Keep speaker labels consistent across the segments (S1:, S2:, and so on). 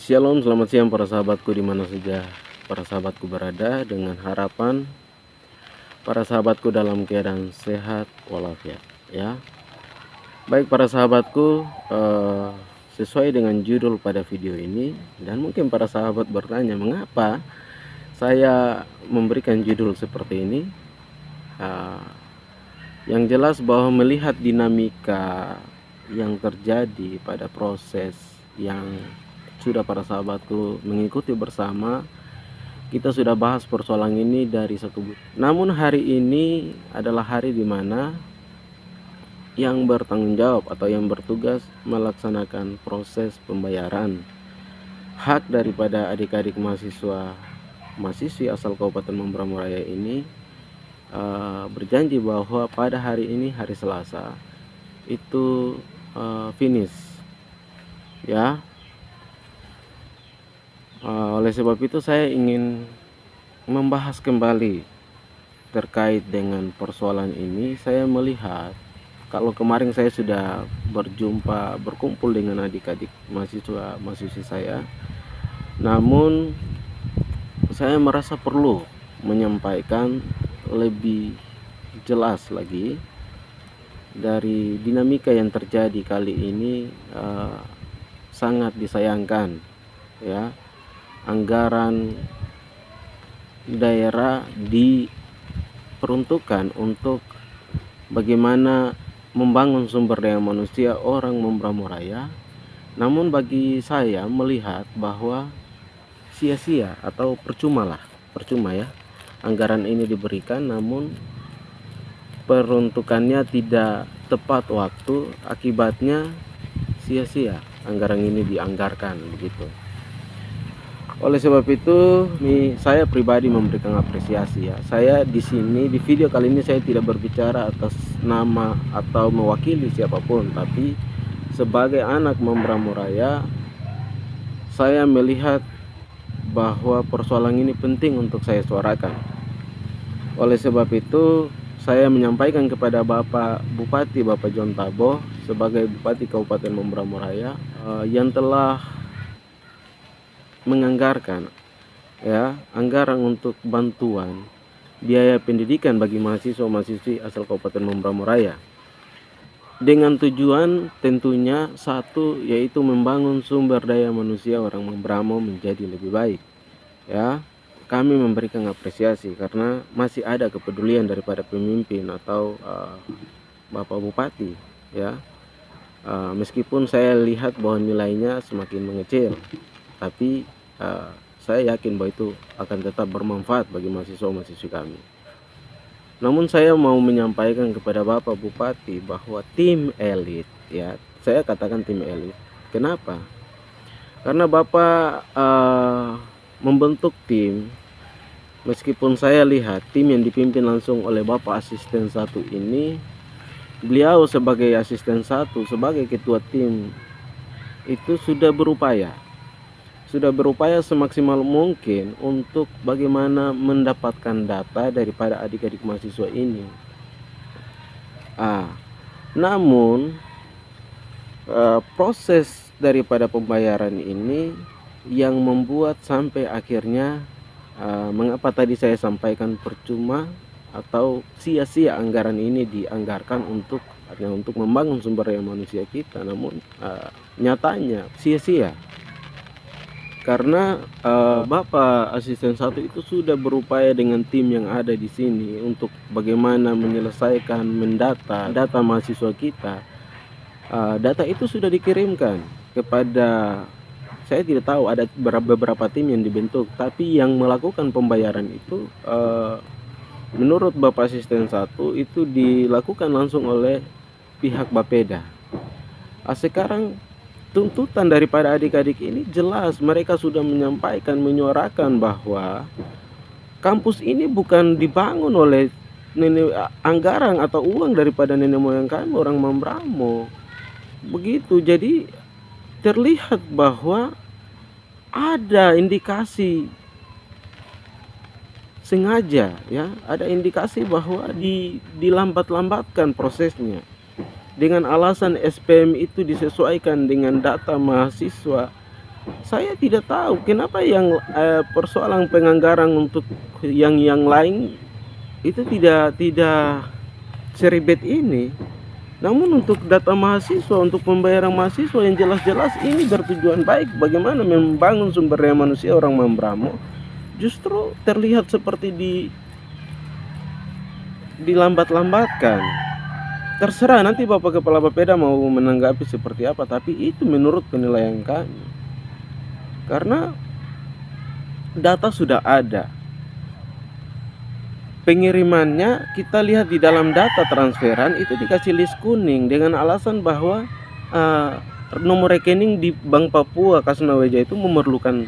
S1: Shalom, selamat siang para sahabatku di mana saja para sahabatku berada, dengan harapan para sahabatku dalam keadaan sehat walafiat ya. Baik para sahabatku, sesuai dengan judul pada video ini, dan mungkin para sahabat bertanya mengapa saya memberikan judul seperti ini. Yang jelas bahwa melihat dinamika yang terjadi pada proses yang sudah para sahabatku mengikuti bersama, kita sudah bahas persoalan ini dari satu bulan. Namun hari ini adalah hari di mana yang bertanggung jawab atau yang bertugas melaksanakan proses pembayaran hak daripada adik-adik mahasiswi asal Kabupaten Mamberamo Raya ini berjanji bahwa pada hari ini, hari Selasa, itu finish ya. Oleh sebab itu saya ingin membahas kembali terkait dengan persoalan ini. Saya melihat kalau kemarin saya sudah berkumpul dengan adik-adik mahasiswi saya, namun saya merasa perlu menyampaikan lebih jelas lagi dari dinamika yang terjadi kali ini. Sangat disayangkan ya, anggaran daerah diperuntukkan untuk bagaimana membangun sumber daya manusia orang Mamberamo Raya. Namun bagi saya melihat bahwa sia-sia atau percuma ya, anggaran ini diberikan namun peruntukannya tidak tepat waktu, akibatnya sia-sia anggaran ini dianggarkan begitu. Oleh sebab itu, saya pribadi memberikan apresiasi ya. Saya di sini di video kali ini saya tidak berbicara atas nama atau mewakili siapapun, tapi sebagai anak Mamberamo Raya, saya melihat bahwa persoalan ini penting untuk saya suarakan. Oleh sebab itu, saya menyampaikan kepada Bapak Bupati, Bapak John Tabo, sebagai Bupati Kabupaten Mamberamo Raya, yang telah menganggarkan ya anggaran untuk bantuan biaya pendidikan bagi mahasiswa-mahasiswi asal Kabupaten Mamberamo Raya, dengan tujuan tentunya satu, yaitu membangun sumber daya manusia orang Mamberamo menjadi lebih baik ya. Kami memberikan apresiasi karena masih ada kepedulian daripada pemimpin atau Bapak Bupati ya. Meskipun saya lihat bahwa nilainya semakin mengecil, tapi saya yakin bahwa itu akan tetap bermanfaat bagi mahasiswa-mahasiswi kami. Namun saya mau menyampaikan kepada Bapak Bupati bahwa tim elit ya, saya katakan tim elit. Kenapa? Karena Bapak membentuk tim, meskipun saya lihat tim yang dipimpin langsung oleh Bapak Asisten 1 ini, beliau sebagai Asisten 1, sebagai ketua tim, itu sudah berupaya semaksimal mungkin untuk bagaimana mendapatkan data daripada adik-adik mahasiswa ini. Namun proses daripada pembayaran ini yang membuat sampai akhirnya mengapa tadi saya sampaikan percuma atau sia-sia anggaran ini dianggarkan untuk membangun sumber daya manusia kita, namun nyatanya sia-sia. Karena Bapak Asisten 1 itu sudah berupaya dengan tim yang ada di sini untuk bagaimana menyelesaikan data mahasiswa kita. Data itu sudah dikirimkan kepada, saya tidak tahu ada beberapa tim yang dibentuk, tapi yang melakukan pembayaran itu menurut Bapak Asisten 1 itu dilakukan langsung oleh pihak Bapeda. Sekarang tuntutan daripada adik-adik ini jelas, mereka sudah menyuarakan bahwa kampus ini bukan dibangun oleh anggaran atau uang daripada nenek moyang kami orang Mamberamo begitu. Jadi terlihat bahwa ada indikasi sengaja ya, ada indikasi bahwa dilambat-lambatkan prosesnya dengan alasan SPM itu disesuaikan dengan data mahasiswa Saya tidak tahu kenapa yang persoalan penganggaran untuk yang lain itu tidak seribet ini. Namun untuk data mahasiswa, untuk pembayaran mahasiswa yang jelas-jelas ini bertujuan baik bagaimana membangun sumber daya manusia orang Mambramo, justru terlihat seperti dilambat-lambatkan. Terserah nanti Bapak Kepala Bapeda mau menanggapi seperti apa, tapi itu menurut penilaian kami. Karena data sudah ada. Pengirimannya kita lihat di dalam data transferan itu dikasih list kuning dengan alasan bahwa nomor rekening di Bank Papua Kasnaweja itu memerlukan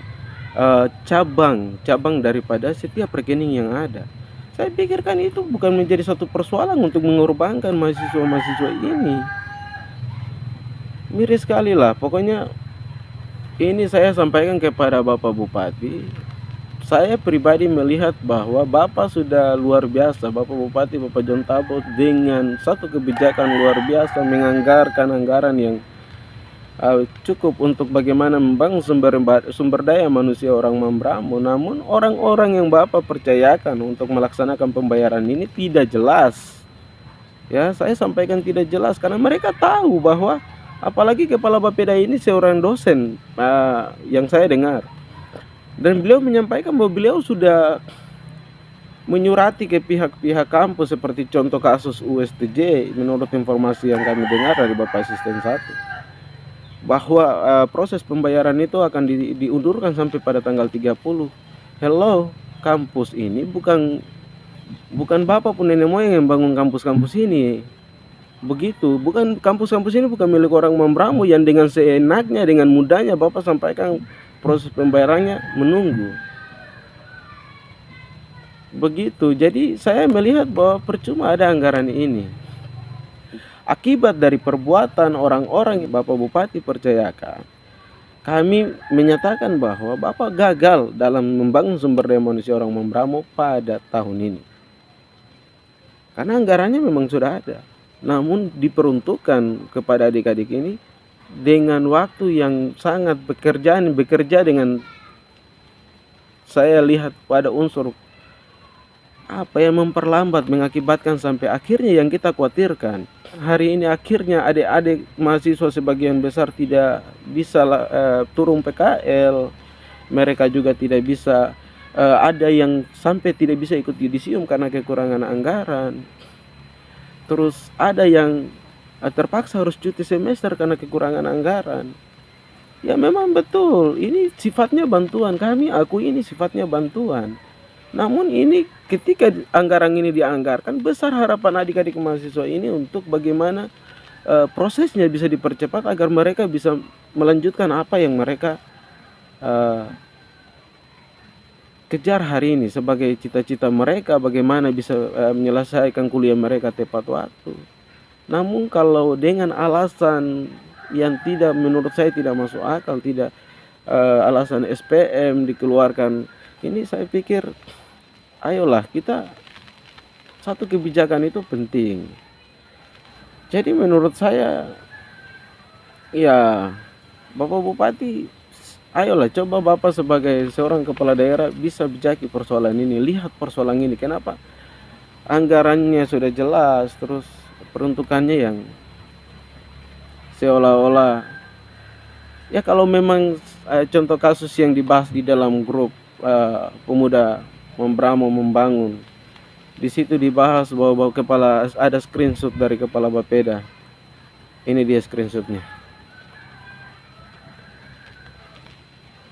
S1: cabang daripada setiap rekening yang ada. Saya pikirkan itu bukan menjadi satu persoalan untuk mengorbankan mahasiswa-mahasiswa ini. Miris sekali lah. Pokoknya ini saya sampaikan kepada Bapak Bupati. Saya pribadi melihat bahwa Bapak sudah luar biasa, Bapak Bupati, Bapak John Tabo, dengan satu kebijakan luar biasa menganggarkan anggaran yang cukup untuk bagaimana membangun sumber daya manusia orang Mambramo. Namun orang-orang yang Bapak percayakan untuk melaksanakan pembayaran ini tidak jelas. Ya, saya sampaikan tidak jelas karena mereka tahu bahwa apalagi Kepala Bapeda ini seorang dosen yang saya dengar. Dan beliau menyampaikan bahwa beliau sudah menyurati ke pihak-pihak kampus seperti contoh kasus USTJ menurut informasi yang kami dengar dari Bapak Asisten 1 bahwa proses pembayaran itu akan diundurkan sampai pada tanggal 30. Hello, kampus ini bukan Bapak pun nenek moyang yang bangun kampus-kampus ini. Begitu, bukan kampus-kampus ini bukan milik orang Mambramo yang dengan seenaknya, dengan mudahnya Bapak sampaikan proses pembayarannya menunggu. Begitu. Jadi saya melihat bahwa percuma ada anggaran ini. Akibat dari perbuatan orang-orang yang Bapak Bupati percayakan, kami menyatakan bahwa Bapak gagal dalam membangun sumber daya manusia orang Mambramo pada tahun ini. Karena anggarannya memang sudah ada, namun diperuntukkan kepada adik-adik ini dengan waktu yang sangat bekerja dengan saya lihat pada unsur apa yang memperlambat mengakibatkan sampai akhirnya yang kita khawatirkan hari ini akhirnya adik-adik mahasiswa sebagian besar tidak bisa turun PKL, mereka juga tidak bisa ada yang sampai tidak bisa ikut yudisium karena kekurangan anggaran. Terus ada yang terpaksa harus cuti semester karena kekurangan anggaran. Ya memang betul, ini sifatnya bantuan, kami akui ini sifatnya bantuan. Namun ini ketika anggaran ini dianggarkan, besar harapan adik-adik mahasiswa ini untuk bagaimana prosesnya bisa dipercepat agar mereka bisa melanjutkan apa yang mereka kejar hari ini sebagai cita-cita mereka, bagaimana bisa menyelesaikan kuliah mereka tepat waktu. Namun kalau dengan alasan yang tidak menurut saya tidak masuk akal, tidak alasan SPM dikeluarkan, ini saya pikir ayolah kita satu kebijakan itu penting. Jadi menurut saya ya Bapak Bupati, ayolah coba Bapak sebagai seorang kepala daerah bisa bijaki persoalan ini, lihat persoalan ini. Kenapa anggarannya sudah jelas, terus peruntukannya yang seolah-olah ya kalau memang contoh kasus yang dibahas di dalam grup pemuda Mambramo membangun, di situ dibahas bahwa ada screenshot dari Kepala Bapeda. Ini dia screenshotnya.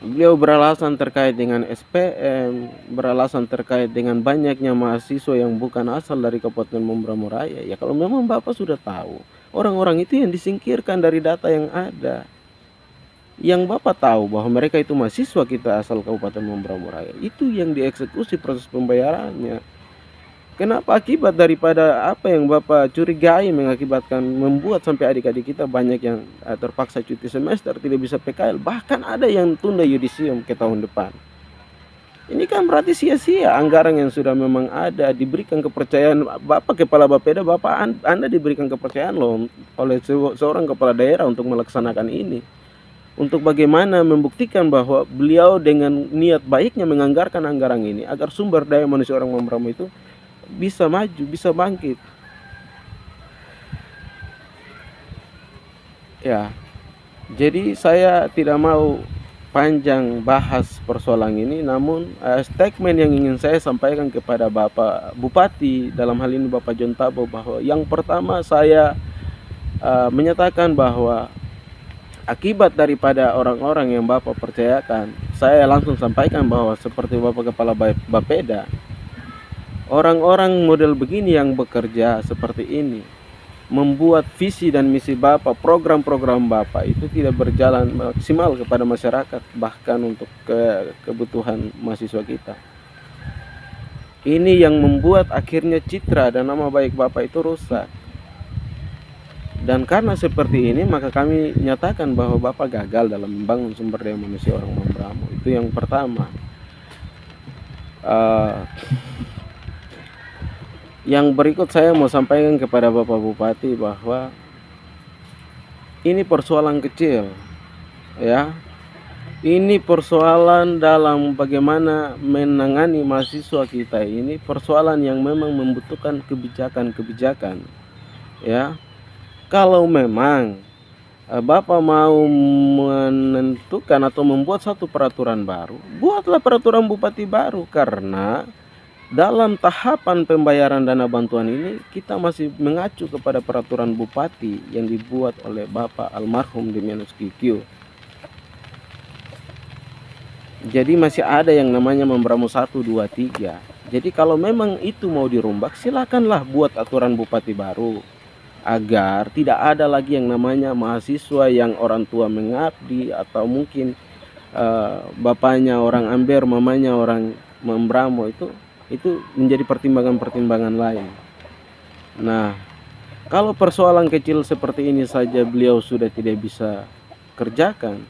S1: Beliau beralasan terkait dengan SPM, beralasan terkait dengan banyaknya mahasiswa yang bukan asal dari Kabupaten Mambramo Raya. Ya kalau memang Bapak sudah tahu, orang-orang itu yang disingkirkan dari data yang ada. Yang Bapak tahu bahwa mereka itu mahasiswa kita asal Kabupaten Mambramo Raya, itu yang dieksekusi proses pembayarannya. Kenapa akibat daripada apa yang Bapak curigai mengakibatkan membuat sampai adik-adik kita banyak yang terpaksa cuti semester, tidak bisa PKL, bahkan ada yang tunda yudisium ke tahun depan. Ini kan berarti sia-sia anggaran yang sudah memang ada, diberikan kepercayaan. Bapak Kepala Bapeda, Anda diberikan kepercayaan loh oleh seorang kepala daerah untuk melaksanakan ini. untuk bagaimana membuktikan bahwa beliau dengan niat baiknya menganggarkan anggaran ini agar sumber daya manusia orang Mamberamo itu bisa maju, bisa bangkit. Ya, jadi saya tidak mau panjang bahas persoalan ini, namun statement yang ingin saya sampaikan kepada Bapak Bupati, dalam hal ini Bapak John Tabo, bahwa yang pertama saya menyatakan bahwa akibat daripada orang-orang yang Bapak percayakan, saya langsung sampaikan bahwa seperti Bapak Kepala Bapeda, orang-orang model begini yang bekerja seperti ini, membuat visi dan misi Bapak, program-program Bapak itu tidak berjalan maksimal kepada masyarakat, bahkan untuk kebutuhan mahasiswa kita. Ini yang membuat akhirnya citra dan nama baik Bapak itu rusak. Dan karena seperti ini, maka kami nyatakan bahwa Bapak gagal dalam membangun sumber daya manusia orang Mamberamo. Itu yang pertama. Yang berikut saya mau sampaikan kepada Bapak Bupati bahwa ini persoalan kecil, ya. Ini persoalan dalam bagaimana menangani mahasiswa kita ini, persoalan yang memang membutuhkan kebijakan-kebijakan, ya. Kalau memang Bapak mau menentukan atau membuat satu peraturan baru, buatlah peraturan bupati baru, karena dalam tahapan pembayaran dana bantuan ini kita masih mengacu kepada peraturan bupati yang dibuat oleh Bapak almarhum Demianus Kikyo. Jadi masih ada yang namanya Mamberamo 1, 2, 3. Jadi kalau memang itu mau dirombak, silakanlah buat aturan bupati baru, agar tidak ada lagi yang namanya mahasiswa yang orang tua mengabdi, atau mungkin bapaknya orang Amber, mamanya orang Mamberamo, itu menjadi pertimbangan-pertimbangan lain. Nah, kalau persoalan kecil seperti ini saja beliau sudah tidak bisa kerjakan,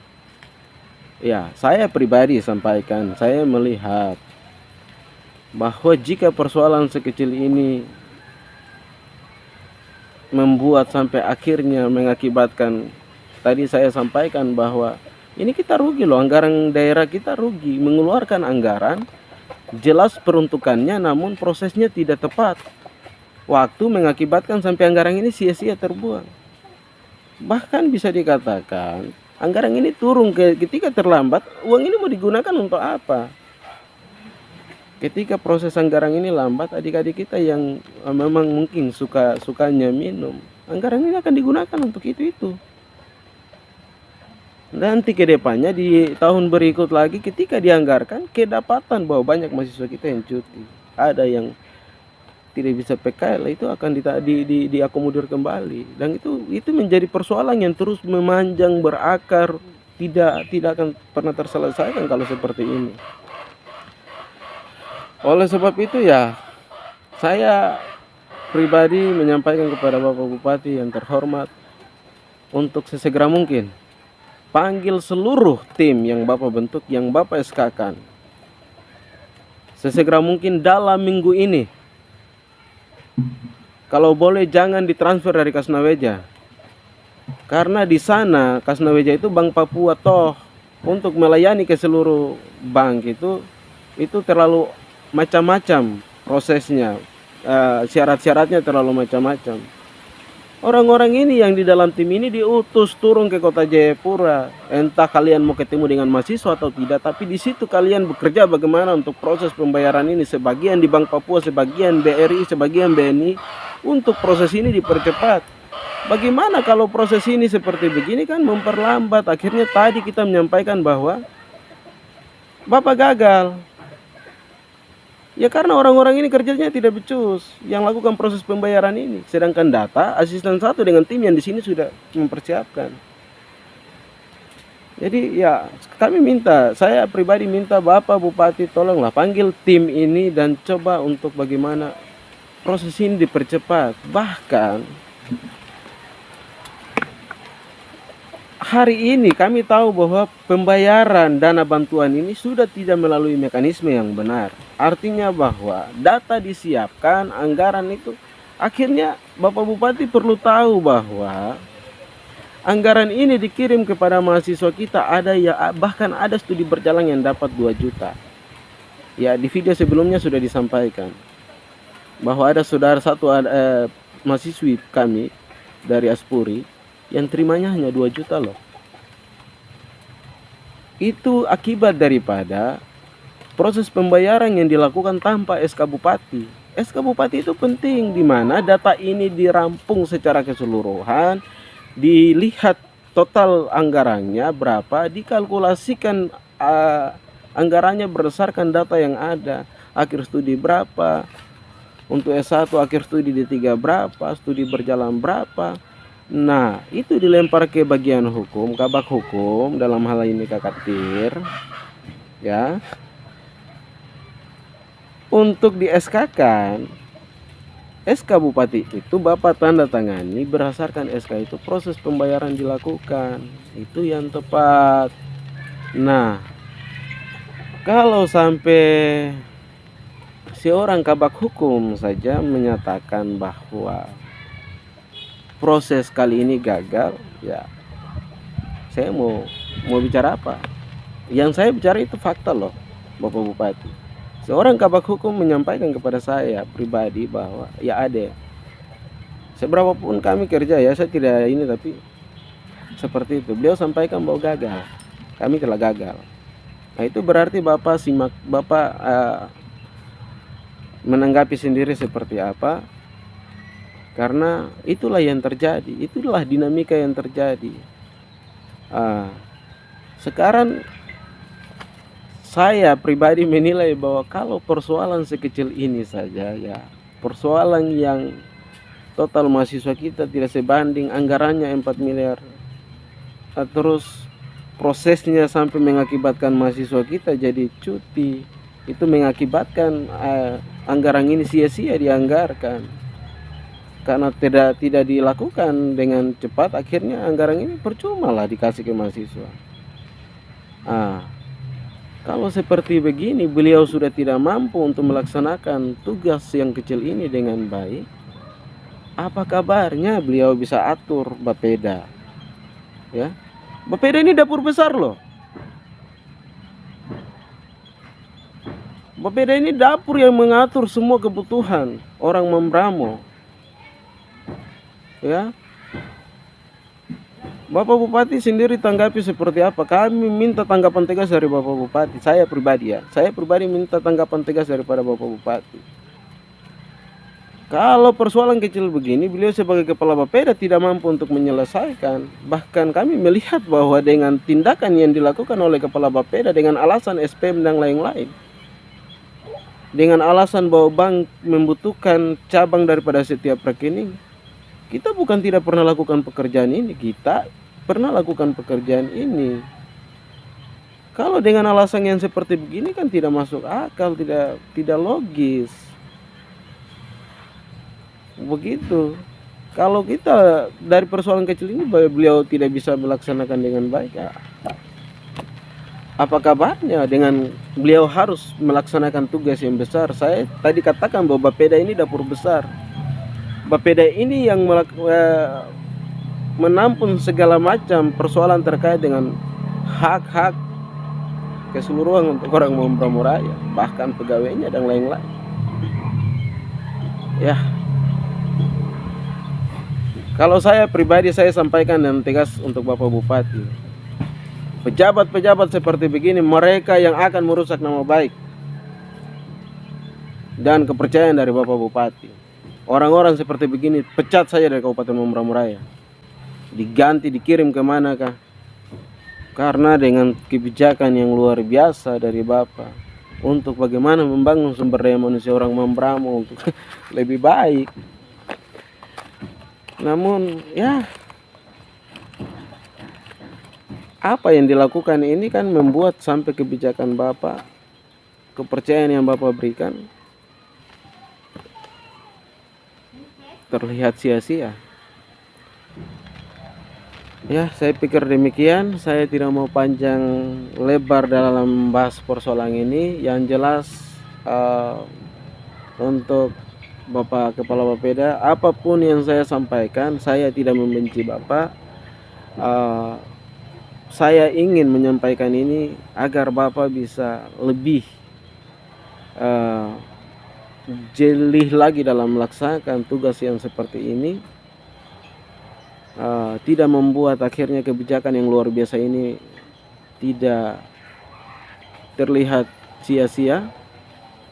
S1: ya saya pribadi sampaikan, saya melihat bahwa jika persoalan sekecil ini membuat sampai akhirnya mengakibatkan, tadi saya sampaikan bahwa ini kita rugi loh, anggaran daerah kita rugi, mengeluarkan anggaran jelas peruntukannya, namun prosesnya tidak tepat waktu, mengakibatkan sampai anggaran ini sia-sia terbuang. Bahkan bisa dikatakan anggaran ini turun ketika terlambat. Uang ini mau digunakan untuk apa? Ketika proses anggaran ini lambat, adik-adik kita yang memang mungkin sukanya minum, anggaran ini akan digunakan untuk itu. Nanti ke depannya di tahun berikut lagi ketika dianggarkan, kedapatan bahwa banyak mahasiswa kita yang cuti, ada yang tidak bisa PKL, itu akan diakomodir kembali. Dan itu menjadi persoalan yang terus memanjang, berakar, tidak akan pernah terselesaikan kalau seperti ini. Oleh sebab itu, ya saya pribadi menyampaikan kepada Bapak Bupati yang terhormat untuk sesegera mungkin panggil seluruh tim yang Bapak bentuk, yang Bapak SK-kan, sesegera mungkin dalam minggu ini. Kalau boleh jangan ditransfer dari Kasnaweja, karena di sana Kasnaweja itu Bank Papua toh, untuk melayani ke seluruh bank itu terlalu macam-macam prosesnya, syarat-syaratnya terlalu macam-macam. Orang-orang ini yang di dalam tim ini diutus turun ke kota Jayapura, entah kalian mau ketemu dengan mahasiswa atau tidak, tapi di situ kalian bekerja bagaimana untuk proses pembayaran ini, sebagian di Bank Papua, sebagian BRI, sebagian BNI, untuk proses ini dipercepat. Bagaimana kalau proses ini seperti begini, kan memperlambat. Akhirnya tadi kita menyampaikan bahwa Bapak gagal. Ya karena orang-orang ini kerjanya tidak becus yang lakukan proses pembayaran ini. Sedangkan data asisten satu dengan tim yang di sini sudah mempersiapkan. Jadi ya saya pribadi minta Bapak Bupati tolonglah panggil tim ini dan coba untuk bagaimana proses ini dipercepat. Bahkan hari ini kami tahu bahwa pembayaran dana bantuan ini sudah tidak melalui mekanisme yang benar. Artinya bahwa data disiapkan, anggaran itu, akhirnya Bapak Bupati perlu tahu bahwa Anggaran ini dikirim kepada mahasiswa kita, ada ya, bahkan ada studi berjalan yang dapat 2 juta. Ya, di video sebelumnya sudah disampaikan bahwa ada saudara satu mahasiswi kami dari Aspuri yang terimanya hanya 2 juta loh. Itu akibat daripada proses pembayaran yang dilakukan tanpa SK Bupati. SK Bupati itu penting, di mana data ini dirampung secara keseluruhan, dilihat total anggarannya berapa, dikalkulasikan anggarannya berdasarkan data yang ada, akhir studi berapa, untuk S1 akhir studi D3 berapa, studi berjalan berapa. Nah, itu dilempar ke bagian hukum, kabak hukum, dalam hal ini Kakak Tir, ya, untuk di SK-kan. SK Bupati itu Bapak tanda tangani, berdasarkan SK itu proses pembayaran dilakukan, itu yang tepat. Nah, kalau sampai seorang kabak hukum saja menyatakan bahwa proses kali ini gagal, ya saya mau bicara apa? Yang saya bicara itu fakta loh, Bapak Bupati. Seorang kabak hukum menyampaikan kepada saya pribadi bahwa ya ada, seberapapun kami kerja ya, saya tidak ini, tapi seperti itu. Beliau sampaikan bahwa gagal, kami telah gagal. Nah, itu berarti Bapak menanggapi sendiri seperti apa, karena itulah yang terjadi, itulah dinamika yang terjadi. Sekarang saya pribadi menilai bahwa kalau persoalan sekecil ini saja, ya persoalan yang total mahasiswa kita tidak sebanding anggarannya 4 miliar, terus prosesnya sampai mengakibatkan mahasiswa kita jadi cuti, itu mengakibatkan anggaran ini sia-sia dianggarkan karena tidak dilakukan dengan cepat. Akhirnya anggaran ini percuma lah dikasih ke mahasiswa. Kalau seperti begini beliau sudah tidak mampu untuk melaksanakan tugas yang kecil ini dengan baik, apa kabarnya beliau bisa atur Bapeda? Ya, Bapeda ini dapur besar loh. Bapeda ini dapur yang mengatur semua kebutuhan orang Membramo. Ya, Bapak Bupati sendiri tanggapi seperti apa? Kami minta tanggapan tegas dari Bapak Bupati. Saya pribadi minta tanggapan tegas daripada Bapak Bupati. Kalau persoalan kecil begini, beliau sebagai kepala Bapeda tidak mampu untuk menyelesaikan. Bahkan kami melihat bahwa dengan tindakan yang dilakukan oleh kepala Bapeda dengan alasan SPM dan lain-lain, dengan alasan bahwa bank membutuhkan cabang daripada setiap rekening, kita bukan tidak pernah lakukan pekerjaan ini, kita pernah lakukan pekerjaan ini. Kalau dengan alasan yang seperti begini kan tidak masuk akal, tidak logis. Begitu. Kalau kita dari persoalan kecil ini beliau tidak bisa melaksanakan dengan baik, ya, apa kabarnya dengan beliau harus melaksanakan tugas yang besar? Saya tadi katakan bahwa Bapeda ini dapur besar. Bapeda ini yang menampung segala macam persoalan terkait dengan hak-hak keseluruhan untuk orang Membramo Raya, bahkan pegawainya dan lain-lain. Ya, kalau saya pribadi saya sampaikan dengan tegas untuk Bapak Bupati, pejabat-pejabat seperti begini mereka yang akan merusak nama baik dan kepercayaan dari Bapak Bupati. Orang-orang seperti begini pecat saja dari Kabupaten Membramo Raya, diganti, dikirim kemana kah? Karena dengan kebijakan yang luar biasa dari Bapak untuk bagaimana membangun sumber daya manusia orang Membramo untuk lebih baik. Namun ya, apa yang dilakukan ini kan membuat sampai kebijakan Bapak, kepercayaan yang Bapak berikan terlihat sia-sia. Ya, saya pikir demikian. Saya tidak mau panjang lebar dalam membahas persoalan ini. Yang jelas untuk Bapak Kepala Bapeda, apapun yang saya sampaikan, saya tidak membenci Bapak. eee, saya ingin menyampaikan ini agar Bapak bisa lebih, eee, jeli lagi dalam melaksanakan tugas yang seperti ini, tidak membuat akhirnya kebijakan yang luar biasa ini tidak terlihat sia-sia.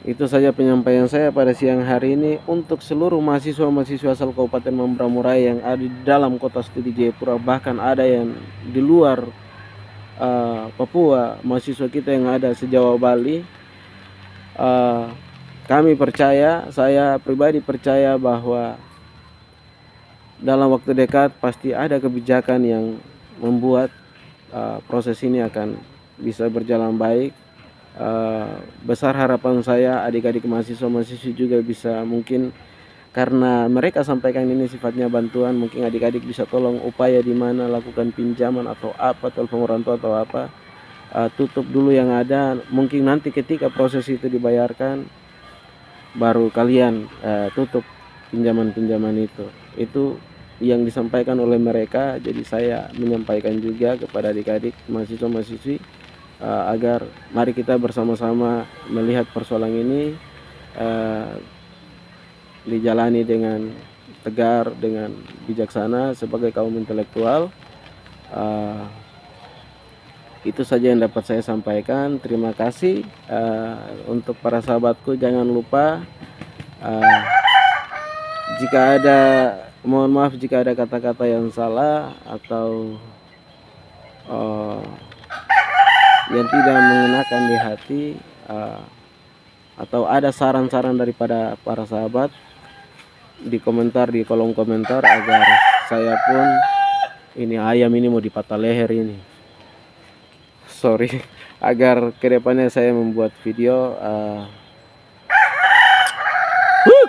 S1: Itu saja penyampaian saya pada siang hari ini untuk seluruh mahasiswa-mahasiswa asal Kabupaten Mambramurai yang ada di dalam kota studi Jayapura, bahkan ada yang di luar Papua, mahasiswa kita yang ada se-Jawa Bali. Kami percaya, saya pribadi percaya bahwa dalam waktu dekat pasti ada kebijakan yang membuat proses ini akan bisa berjalan baik. Besar harapan saya adik-adik mahasiswa-mahasiswi juga bisa, mungkin karena mereka sampaikan ini sifatnya bantuan, mungkin adik-adik bisa tolong upaya di mana lakukan pinjaman atau apa, telepon orang tua atau apa, tutup dulu yang ada. Mungkin nanti ketika proses itu dibayarkan baru kalian tutup pinjaman-pinjaman itu. Itu yang disampaikan oleh mereka. Jadi saya menyampaikan juga kepada adik-adik mahasiswa-mahasiswi agar mari kita bersama-sama melihat persoalan ini dijalani dengan tegar, dengan bijaksana sebagai kaum intelektual. Itu saja yang dapat saya sampaikan. Terima kasih. Untuk para sahabatku, jangan lupa jika ada, mohon maaf jika ada kata-kata yang salah atau yang tidak mengenakan di hati, atau ada saran-saran daripada para sahabat, di komentar, di kolom komentar, agar saya pun, ini ayam ini mau dipatah leher ini, sorry, agar kedepannya saya membuat video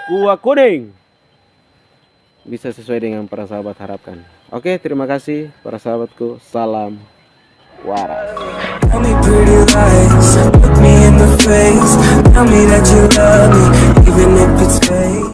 S1: kuah kuning bisa sesuai dengan para sahabat harapkan. Oke, terima kasih para sahabatku. Salam waras.
S2: Tell me pretty lies, look me in the face, tell me that you love me, even if it's fake.